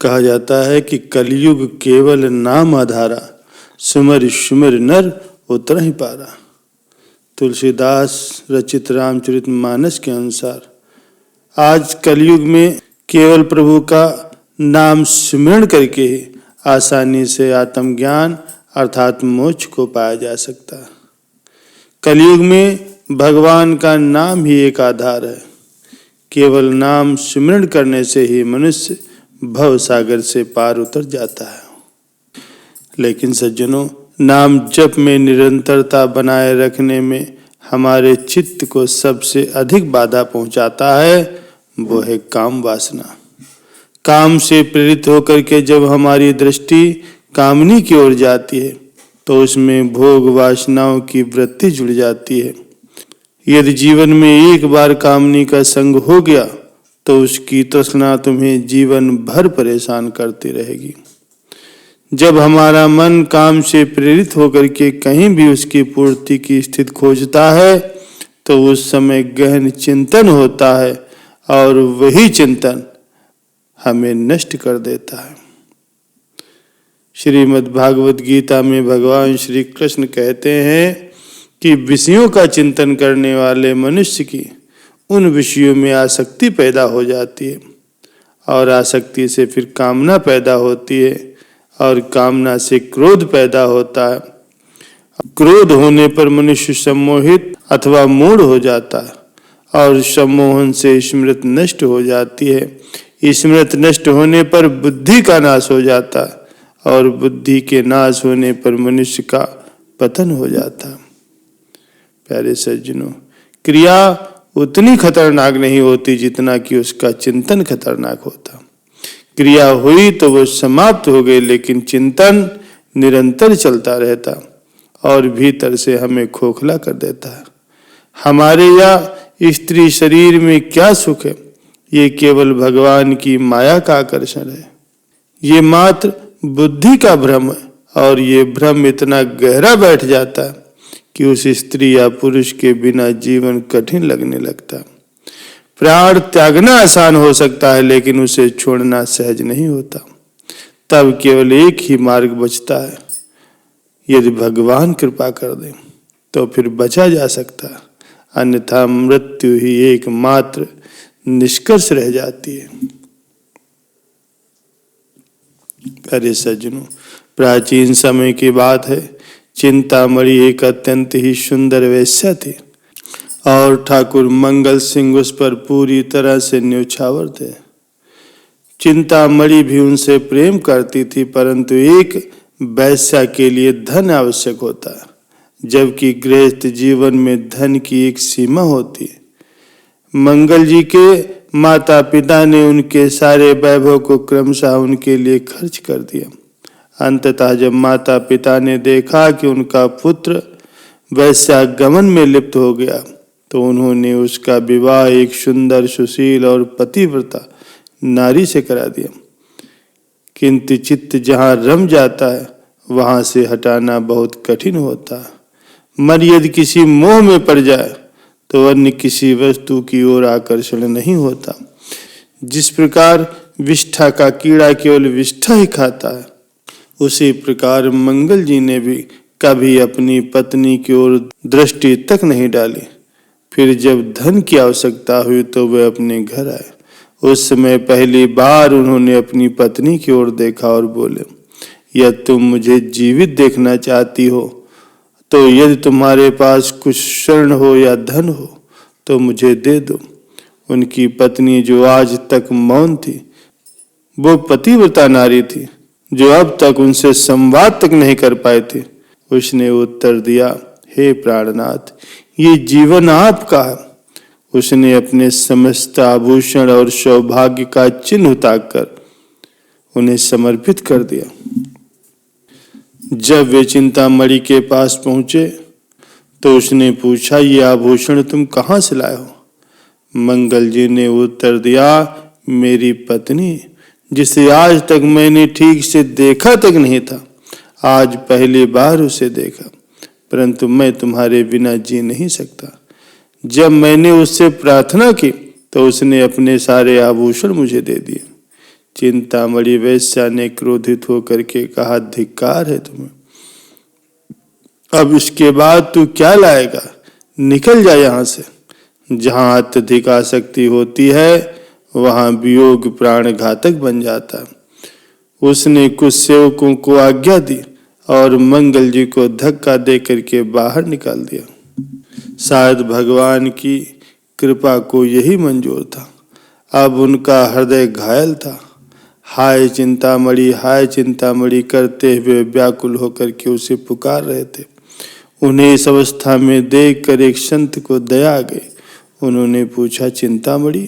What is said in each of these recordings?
कहा जाता है कि कलयुग केवल नाम आधारा, सुमर सुमर नर उतरहि पारा। तुलसीदास रचित रामचरितमानस के अनुसार आज कलयुग में केवल प्रभु का नाम स्मरण करके ही आसानी से आत्मज्ञान अर्थात मोक्ष को पाया जा सकता है। कलयुग में भगवान का नाम ही एक आधार है। केवल नाम स्मरण करने से ही मनुष्य भव सागर से पार उतर जाता है। लेकिन सज्जनों, नाम जप में निरंतरता बनाए रखने में हमारे चित्त को सबसे अधिक बाधा पहुंचाता है वो है काम वासना। काम से प्रेरित होकर के जब हमारी दृष्टि कामनी की ओर जाती है तो उसमें भोग वासनाओं की वृत्ति जुड़ जाती है। यदि जीवन में एक बार कामनी का संग हो गया तो उसकी तृष्णा तुम्हें जीवन भर परेशान करती रहेगी। जब हमारा मन काम से प्रेरित होकर के कहीं भी उसकी पूर्ति की स्थिति खोजता है तो उस समय गहन चिंतन होता है और वही चिंतन हमें नष्ट कर देता है। श्रीमद् भागवत गीता में भगवान श्री कृष्ण कहते हैं कि विषयों का चिंतन करने वाले मनुष्य की उन विषयों में आसक्ति पैदा हो जाती है और आसक्ति से फिर कामना पैदा होती है और कामना से क्रोध पैदा होता है। क्रोध होने पर मनुष्य सम्मोहित अथवा मूढ़ हो जाता है और सम्मोहन से स्मृति नष्ट हो जाती है। स्मृति नष्ट होने पर बुद्धि का नाश हो जाता है और बुद्धि के नाश होने पर मनुष्य का पतन हो जाता है। प्यारे सज्जनों, क्रिया उतनी खतरनाक नहीं होती जितना कि उसका चिंतन खतरनाक होता। क्रिया हुई तो वो समाप्त हो गई, लेकिन चिंतन निरंतर चलता रहता और भीतर से हमें खोखला कर देता है। हमारे या स्त्री शरीर में क्या सुख है, ये केवल भगवान की माया का आकर्षण है। ये मात्र बुद्धि का भ्रम है और ये भ्रम इतना गहरा बैठ जाता है कि उस स्त्री या पुरुष के बिना जीवन कठिन लगने लगता। प्राण त्यागना आसान हो सकता है लेकिन उसे छोड़ना सहज नहीं होता। तब केवल एक ही मार्ग बचता है, यदि भगवान कृपा कर दे तो फिर बचा जा सकता है, अन्यथा मृत्यु ही एकमात्र निष्कर्ष रह जाती है। अरे सज्जनों, प्राचीन समय की बात है। चिंतामणि एक अत्यंत ही सुंदर वेश्या थी और ठाकुर मंगल सिंह उस पर पूरी तरह से न्यौछावर थे। चिंतामणि भी उनसे प्रेम करती थी, परंतु एक वेश्या के लिए धन आवश्यक होता है, जबकि गृहस्थ जीवन में धन की एक सीमा होती है। मंगल जी के माता पिता ने उनके सारे वैभव को क्रमशः उनके लिए खर्च कर दिया। अंततः जब माता पिता ने देखा कि उनका पुत्र वैश्यागमन में लिप्त हो गया तो उन्होंने उसका विवाह एक सुंदर सुशील और पतिव्रता नारी से करा दिया। किंतु चित्त जहाँ रम जाता है वहां से हटाना बहुत कठिन होता है। मन यदि किसी मोह में पड़ जाए तो अन्य किसी वस्तु की ओर आकर्षण नहीं होता। जिस प्रकार विष्ठा का कीड़ा केवल विष्ठा ही खाता है, उसी प्रकार मंगल जी ने भी कभी अपनी पत्नी की ओर दृष्टि तक नहीं डाली। फिर जब धन की आवश्यकता हुई तो वे अपने घर आए। उस समय पहली बार उन्होंने अपनी पत्नी की ओर देखा और बोले, यदि तुम मुझे जीवित देखना चाहती हो तो यदि तुम्हारे पास कुछ स्वर्ण हो या धन हो तो मुझे दे दो। उनकी पत्नी, जो आज तक मौन थी, वो पतिव्रता नारी थी जो अब तक उनसे संवाद तक नहीं कर पाए थे। उसने उत्तर दिया, हे प्राणनाथ, ये जीवन आपका है। उसने अपने समस्त आभूषण और सौभाग्य का चिन्ह उतारकर उन्हें समर्पित कर दिया। जब वे चिंतामणि के पास पहुंचे तो उसने पूछा, ये आभूषण तुम कहाँ से लाए हो? मंगल जी ने उत्तर दिया, मेरी पत्नी, जिसे आज तक मैंने ठीक से देखा तक नहीं था, आज पहली बार उसे देखा, परंतु मैं तुम्हारे बिना जी नहीं सकता। जब मैंने उससे प्रार्थना की तो उसने अपने सारे आभूषण मुझे दे दिए। चिंतामणि वैश्या ने क्रोधित होकर के कहा, धिक्कार है तुम्हें, अब इसके बाद तू क्या लाएगा, निकल जा यहाँ से। जहाँ अत्यधिक आसक्ति होती है वहाँ वियोग प्राण घातक बन जाता है। उसने कुछ सेवकों को आज्ञा दी और मंगल जी को धक्का दे करके बाहर निकाल दिया। शायद भगवान की कृपा को यही मंजूर था। अब उनका हृदय घायल था। हाय चिंतामणि करते हुए व्याकुल होकर के उसे पुकार रहे थे। उन्हें इस अवस्था में देखकर एक संत को दया आ गई। उन्होंने पूछा, चिंतामणि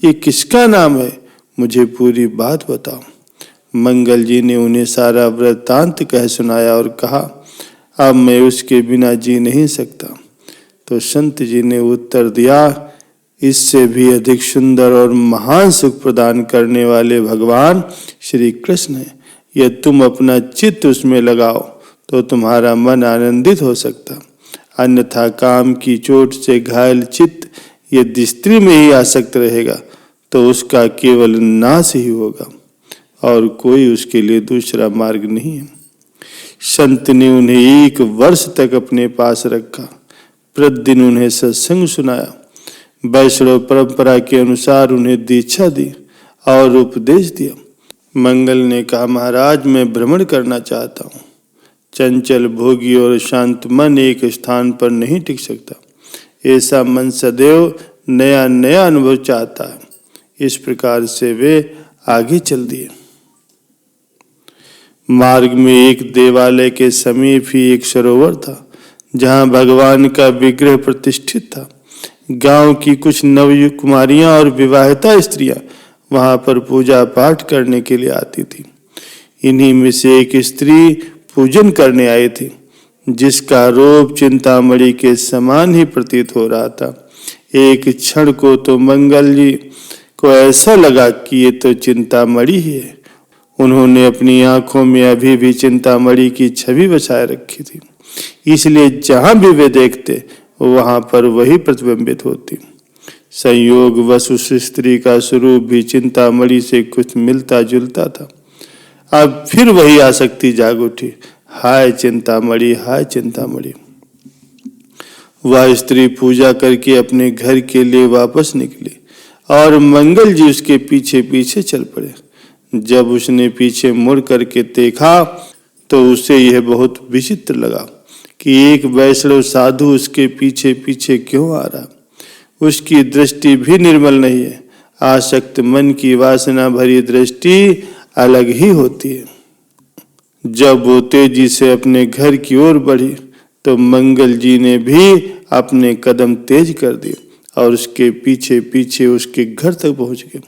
ये किसका नाम है, मुझे पूरी बात बताओ। मंगल जी ने उन्हें सारा वृत्तांत कह सुनाया और कहा, अब मैं उसके बिना जी नहीं सकता। तो संत जी ने उत्तर दिया, इससे भी अधिक सुंदर और महान सुख प्रदान करने वाले भगवान श्री कृष्ण है। यदि तुम अपना चित्त उसमें लगाओ तो तुम्हारा मन आनंदित हो सकता, अन्यथा काम की चोट से घायल चित्त यदि स्त्री में ही आसक्त रहेगा तो उसका केवल नाश ही होगा और कोई उसके लिए दूसरा मार्ग नहीं है। संत ने उन्हें 1 वर्ष तक अपने पास रखा। प्रतिदिन उन्हें सत्संग सुनाया, वैष्णव परंपरा के अनुसार उन्हें दीक्षा दी और उपदेश दिया। मंगल ने कहा, महाराज मैं भ्रमण करना चाहता हूँ। चंचल भोगी और शांत मन एक स्थान पर नहीं टिक सकता। ऐसा मन सदैव नया नया अनुभव चाहता है। इस प्रकार से वे आगे चल दिए। मार्ग में एक देवालय के समीप ही एक सरोवर था जहाँ भगवान का विग्रह प्रतिष्ठित था। गांव की कुछ नवकुमारियां और विवाहिता स्त्रियां वहां पर पूजा पाठ करने के लिए आती थी। इन्हीं में से एक स्त्री पूजन करने आई थी जिसका रूप चिंतामणि के समान ही प्रतीत हो रहा था। एक क्षण को तो मंगल जी को ऐसा लगा कि ये तो चिंतामणि ही है। उन्होंने अपनी आंखों में अभी भी चिंतामणि की छवि बसाए रखी थी, इसलिए जहां भी वे देखते वहां पर वही प्रतिबिंबित होती। संयोग वश उस स्त्री का स्वरूप भी चिंतामणि से कुछ मिलता जुलता था। अब फिर वही आसक्ति जाग उठी। हाय चिंतामणि। वह स्त्री पूजा करके अपने घर के लिए वापस निकली और मंगल जी उसके पीछे पीछे चल पड़े। जब उसने पीछे मुड़ करके देखा तो उसे यह बहुत विचित्र लगा कि एक वैष्णव साधु उसके पीछे पीछे क्यों आ रहा। उसकी दृष्टि भी निर्मल नहीं है। आसक्त मन की वासना भरी दृष्टि अलग ही होती है। जब वो तेजी से अपने घर की ओर बढ़ी तो मंगल जी ने भी अपने कदम तेज कर दिए और उसके पीछे पीछे उसके घर तक पहुंच गए।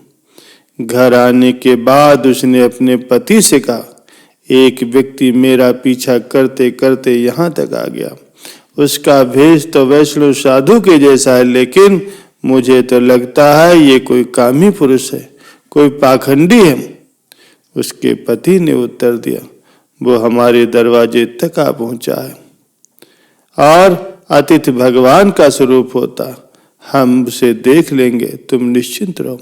घर आने के बाद उसने अपने पति से कहा, एक व्यक्ति मेरा पीछा करते करते यहाँ तक आ गया। उसका भेष तो वैष्णव साधु के जैसा है, लेकिन मुझे तो लगता है ये कोई कामी पुरुष है, कोई पाखंडी है। उसके पति ने उत्तर दिया, वो हमारे दरवाजे तक आ पहुंचा है और अतिथि भगवान का स्वरूप होता, हम उसे देख लेंगे, तुम निश्चिंत रहो।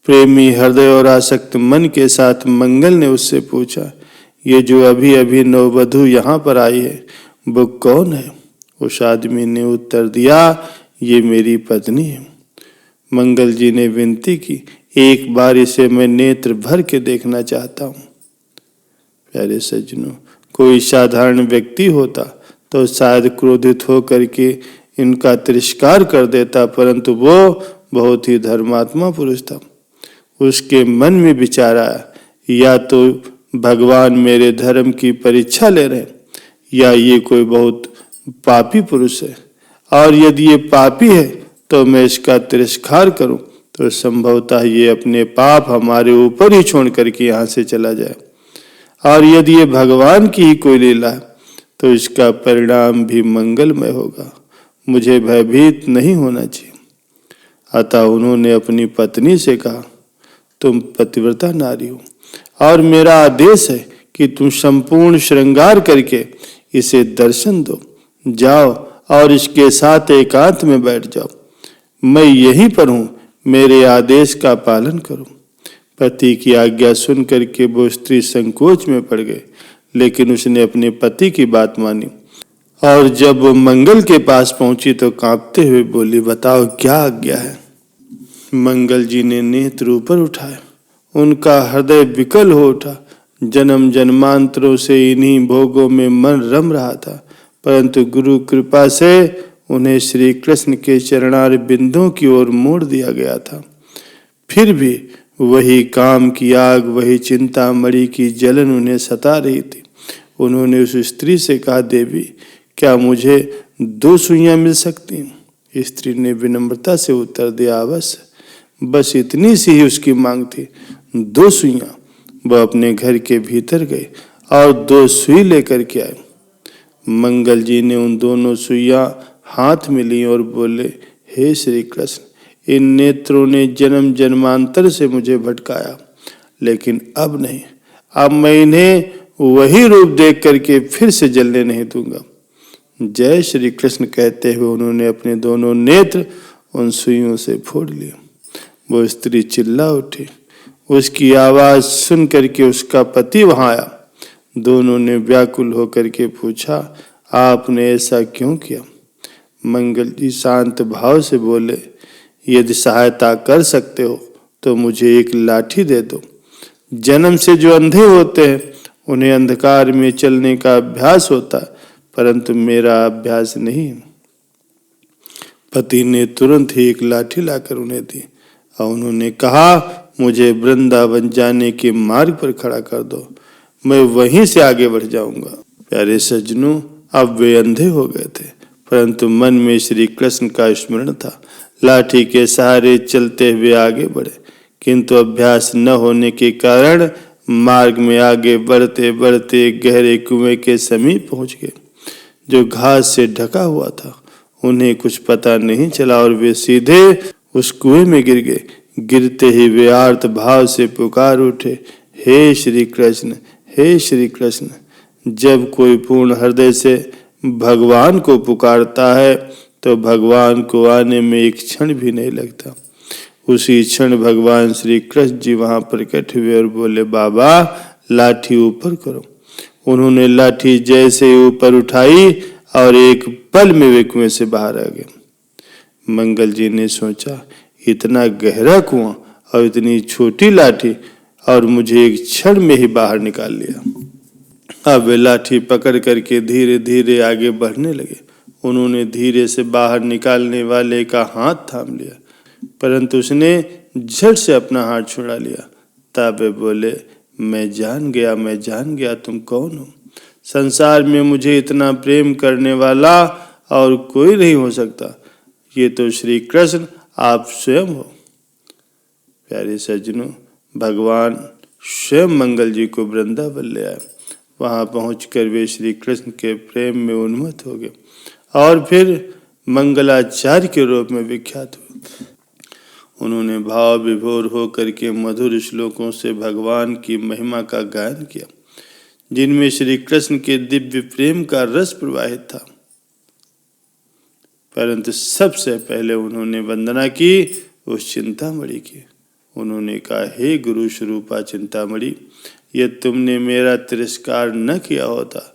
प्रेमी हृदय और आसक्त मन के साथ मंगल ने उससे पूछा, ये जो अभी अभी नववधू यहाँ पर आई है वो कौन है? उस आदमी ने उत्तर दिया, ये मेरी पत्नी है। मंगल जी ने विनती की, एक बार इसे मैं नेत्र भर के देखना चाहता हूँ। प्यारे सज्जनों, कोई साधारण व्यक्ति होता तो शायद क्रोधित होकर के इनका तिरस्कार कर देता, परंतु वो बहुत ही धर्मात्मा पुरुष था। उसके मन में विचार आया, या तो भगवान मेरे धर्म की परीक्षा ले रहे हैं या ये कोई बहुत पापी पुरुष है, और यदि ये पापी है तो मैं इसका तिरस्कार करूं तो संभवतः ये अपने पाप हमारे ऊपर ही छोड़ करके यहाँ से चला जाए, और यदि ये भगवान की ही कोई लीला है तो इसका परिणाम भी मंगलमय होगा। मुझे भयभीत नहीं होना चाहिए। अतः उन्होंने अपनी पत्नी से कहा, तुम पतिव्रता नारी हो और मेरा आदेश है कि तुम संपूर्ण श्रृंगार करके इसे दर्शन दो। जाओ और इसके साथ एकांत में बैठ जाओ। मैं यहीं पर हूँ, मेरे आदेश का पालन करो। पति की आज्ञा सुन करके वो स्त्री संकोच में पड़ गई, लेकिन उसने अपने पति की बात मानी और जब वो मंगल के पास पहुंची तो कांपते हुए बोली, बताओ क्या आज्ञा है। मंगल जी ने नेत्र ऊपर उठाए, उनका हृदय विकल हो उठा। जन्म जन्मांतरों से इन्हीं भोगों में मन रम रहा था, परंतु गुरु कृपा से उन्हें श्री कृष्ण के चरणार बिंदुओं की ओर मोड़ दिया गया था। फिर भी वही काम की आग, वही चिंतामणि की जलन उन्हें सता रही थी। उन्होंने उस स्त्री से कहा, देवी क्या मुझे 2 सुइयां मिल सकती हैं? स्त्री ने विनम्रता से उत्तर दिया, अवश्य। बस इतनी सी ही उसकी मांग थी, 2 सुइयां। वह अपने घर के भीतर गए और 2 सुई लेकर के आए। मंगल जी ने उन दोनों सुइयां हाथ में ली और बोले, हे श्री कृष्ण, इन नेत्रों ने जन्म जन्मांतर से मुझे भटकाया, लेकिन अब नहीं। अब मैं इन्हें वही रूप देख करके फिर से जलने नहीं दूंगा। जय श्री कृष्ण कहते हुए उन्होंने अपने दोनों नेत्र उन सुइयों से फोड़ लिए। वो स्त्री चिल्ला उठी। उसकी आवाज सुन करके उसका पति वहां आया। दोनों ने व्याकुल होकर के पूछा, आपने ऐसा क्यों किया? मंगल जी शांत भाव से बोले, यदि सहायता कर सकते हो तो मुझे एक लाठी दे दो। जन्म से जो अंधे होते हैं उन्हें अंधकार में चलने का अभ्यास होता, परंतु मेरा अभ्यास नहीं। पति ने तुरंत ही एक लाठी लाकर उन्हें दी और उन्होंने कहा, मुझे वृंदावन जाने के मार्ग पर खड़ा कर दो, मैं वहीं से आगे बढ़ जाऊंगा। प्यारे सज्जनों, अब वे अंधे हो गए थे, परंतु मन में श्री कृष्ण का स्मरण था। लाठी के सहारे चलते हुए आगे बढ़े, किंतु अभ्यास न होने के कारण मार्ग में आगे बढ़ते बढ़ते गहरे कुएं के समीप पहुंच गए, जो घास से ढका हुआ था। उन्हें कुछ पता नहीं चला और वे सीधे उस कुएं में गिर गए। गिरते ही वे आर्त भाव से पुकार उठे, हे श्री कृष्ण, हे श्री कृष्ण। जब कोई पूर्ण हृदय से भगवान को पुकारता है तो भगवान को आने में एक क्षण भी नहीं लगता। उसी क्षण भगवान श्री कृष्ण जी वहां प्रकट हुए और बोले, बाबा लाठी ऊपर करो। उन्होंने लाठी जैसे ऊपर उठाई और एक पल में वे कुएं से बाहर आ गए। मंगल जी ने सोचा, इतना गहरा कुआं और इतनी छोटी लाठी, और मुझे एक क्षण में ही बाहर निकाल लिया। अब वे लाठी पकड़ करके धीरे धीरे आगे बढ़ने लगे। उन्होंने धीरे से बाहर निकालने वाले का हाथ थाम लिया, परंतु उसने झट से अपना हाथ छुड़ा लिया। तब वे बोले, मैं जान गया तुम कौन हो। संसार में मुझे इतना प्रेम करने वाला और कोई नहीं हो सकता। ये तो श्री कृष्ण आप स्वयं हो। प्यारे सज्जनों, भगवान स्वयं मंगल जी को वृंदावन ले आए। वहां पहुंचकर वे श्री कृष्ण के प्रेम में उन्मत्त हो गए और फिर मंगलाचार्य के रूप में विख्यात हुए। उन्होंने भाव विभोर होकर के मधुर श्लोकों से भगवान की महिमा का गायन किया, जिनमें श्री कृष्ण के दिव्य प्रेम का रस प्रवाहित था। परंतु सबसे पहले उन्होंने वंदना की उस चिंतामणि की। उन्होंने कहा, हे गुरु स्वरूपा चिंतामणि, यदि तुमने मेरा तिरस्कार न किया होता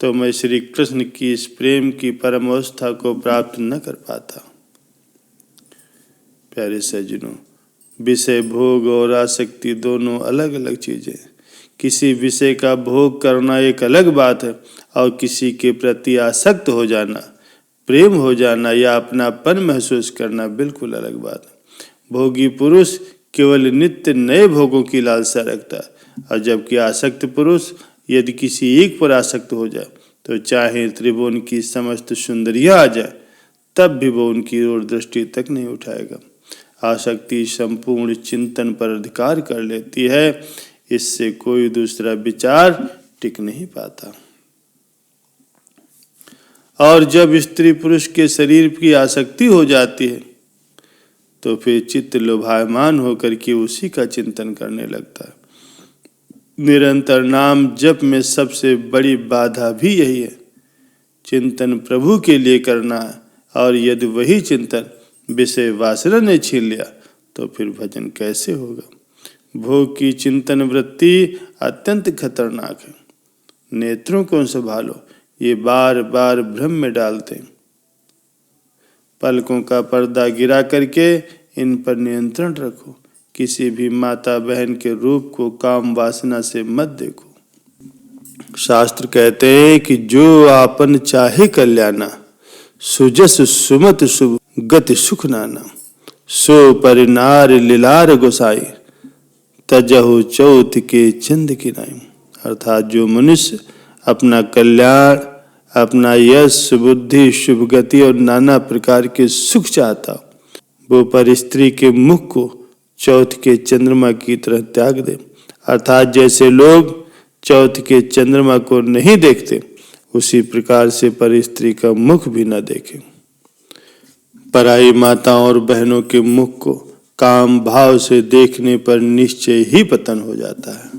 तो मैं श्री कृष्ण की इस प्रेम की परम अवस्था को प्राप्त न कर पाता। प्यारे सज्जनों, विषय भोग और आसक्ति दोनों अलग अलग चीजें। किसी विषय का भोग करना एक अलग बात है और किसी के प्रति आसक्त हो जाना, प्रेम हो जाना या अपनापन महसूस करना बिल्कुल अलग बात है। भोगी पुरुष केवल नित्य नए भोगों की लालसा रखता है, और जबकि आसक्त पुरुष यदि किसी एक पर आसक्त हो जाए तो चाहे त्रिभुवन की समस्त सुंदरियां आ जाए तब भी वो उनकी ओर दृष्टि तक नहीं उठाएगा। आसक्ति संपूर्ण चिंतन पर अधिकार कर लेती है, इससे कोई दूसरा विचार टिक नहीं पाता। और जब स्त्री पुरुष के शरीर की आसक्ति हो जाती है तो फिर चित्त लोभायमान होकर के उसी का चिंतन करने लगता है। निरंतर नाम जप में सबसे बड़ी बाधा भी यही है। चिंतन प्रभु के लिए करना है, और यदि वही चिंतन विषय वासना ने छीन लिया तो फिर भजन कैसे होगा। भोग की चिंतन वृत्ति अत्यंत खतरनाक है। नेत्रों को संभालो, ये बार बार भ्रम में डालते हैं। पलकों का पर्दा गिरा करके इन पर नियंत्रण रखो। किसी भी माता बहन के रूप को काम वासना से मत देखो। शास्त्र कहते हैं कि जो आपन चाहे कल्याणा, सुजस सुमत शुभ गति सुख नाना, सो परिनार लीलार गोसाई, तजहु चौथ के चंद की नाई। अर्थात जो मनुष्य अपना कल्याण, अपना यश, बुद्धि, शुभ गति और नाना प्रकार के सुख चाहता, वो पर स्त्री के मुख को चौथ के चंद्रमा की तरह त्याग दे। अर्थात जैसे लोग चौथ के चंद्रमा को नहीं देखते, उसी प्रकार से पर स्त्री का मुख भी न देखें। पराई माताओं और बहनों के मुख को काम भाव से देखने पर निश्चय ही पतन हो जाता है।